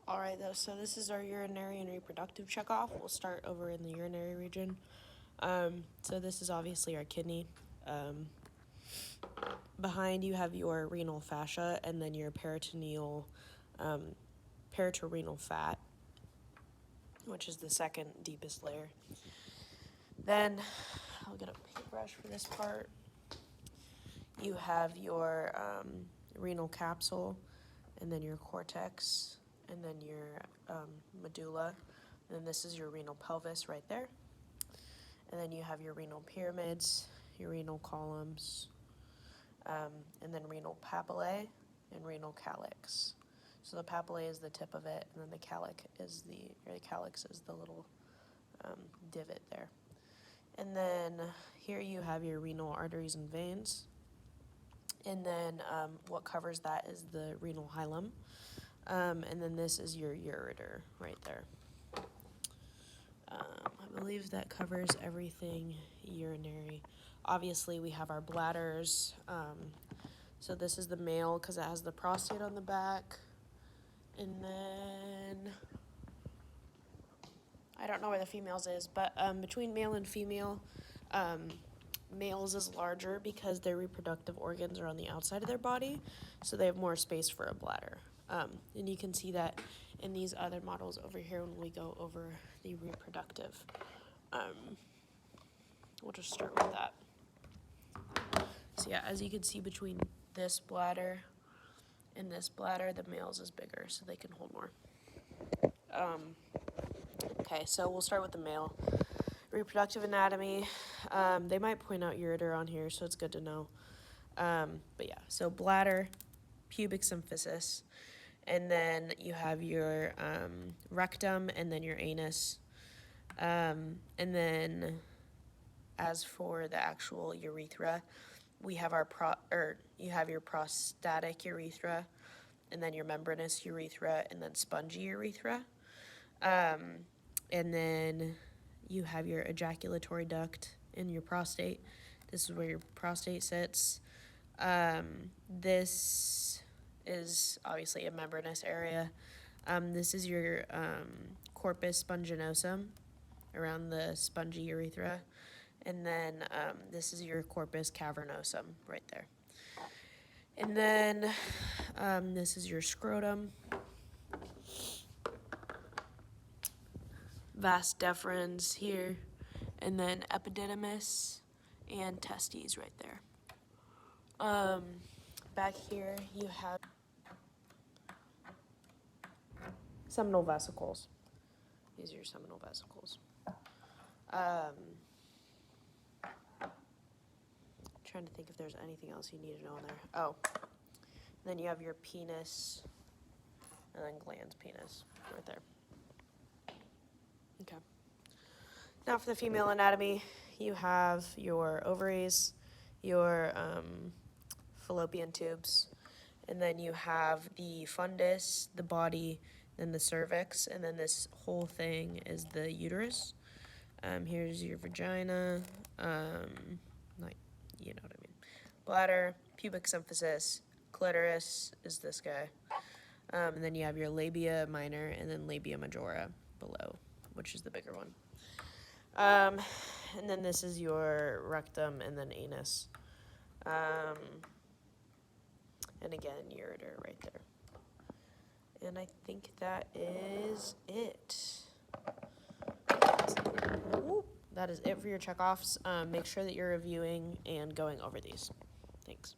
All right, though, so this is our urinary and reproductive checkoff. We'll start over in the urinary region. So this is obviously our kidney. Behind you have your renal fascia and then your peritoneal, peritorenal fat, which is the second deepest layer. Then, I'll get a paintbrush for this part. You have your renal capsule, and then your cortex, and then your medulla. And then this is your renal pelvis right there. And then you have your renal pyramids, your renal columns, and then renal papillae and renal calyx. So the papillae is the tip of it, and then the calyx is the little divot there. And then here you have your renal arteries and veins. And then what covers that is the renal hilum. And then this is your ureter right there. I believe that covers everything urinary. Obviously, we have our bladders. So this is the male because it has the prostate on the back. And then, I don't know where the females is, but between male and female, males is larger because their reproductive organs are on the outside of their body, so they have more space for a bladder. And you can see that in these other models over here when we go over the reproductive. We'll just start with that. So yeah, as you can see between this bladder and this bladder, the males is bigger, so they can hold more. Okay, so we'll start with the male. Reproductive anatomy, they might point out ureter on here, so it's good to know. But yeah, so bladder, pubic symphysis, and then you have your rectum, and then your anus. And then as for the actual urethra, we have you have your prostatic urethra, and then your membranous urethra, and then spongy urethra. And then you have your ejaculatory duct in your prostate. This is where your prostate sits. This is obviously a membranous area. This is your corpus sponginosum around the spongy urethra. And then this is your corpus cavernosum right there. And then this is your scrotum. Vas deferens here, and then epididymis and testes right there. Back here you have seminal vesicles. These are your seminal vesicles. Trying to think if there's anything else you need to know in there. Oh, then you have your penis, and then glans penis right there. Okay. Now for the female anatomy, you have your ovaries, your fallopian tubes, and then you have the fundus, the body, then the cervix, and then this whole thing is the uterus. Here's your vagina, you know what I mean. Bladder, pubic symphysis, clitoris is this guy. And then you have your labia minor and then labia majora below, which is the bigger one. And then this is your rectum and then anus. And again, ureter right there. And I think that is it. That is it for your checkoffs. Make sure that you're reviewing and going over these. Thanks.